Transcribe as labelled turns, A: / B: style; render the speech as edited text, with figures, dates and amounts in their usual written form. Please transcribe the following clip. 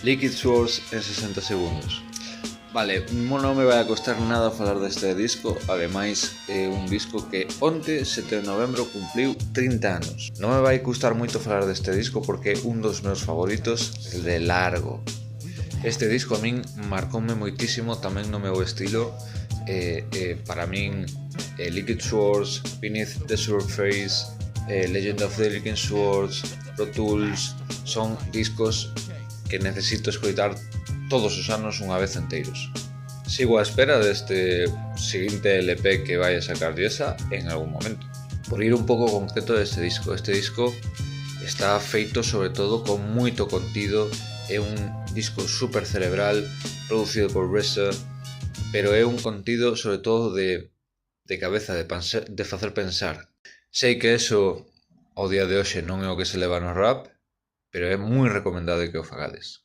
A: Liquid Swords en 60 segundos. Vale, non me vai a costar nada falar deste disco. Ademais, é un disco que onte, 7 de novembro, cumpliu 30 anos. Non me vai custar moito falar deste disco porque é un dos meus favoritos de largo. Este disco a min marcoume moitísimo tamén no meu estilo. Para min, Liquid Swords, Beneath the Surface, Legend of the Lycan Swords, Pro Tools, son discos que necesito escoitar todos os anos unha vez enteiros. Sigo á espera deste seguinte LP que vai a sacar Yesa en algún momento. Por ir un pouco concreto deste disco, este disco está feito sobre todo con moito contido, é un disco super cerebral, producido por RZA, pero é un contido sobre todo de cabeza, de facer pensar. Sei que eso ao día de hoxe non é o que se leva no rap, pero é moi recomendado que o fagades.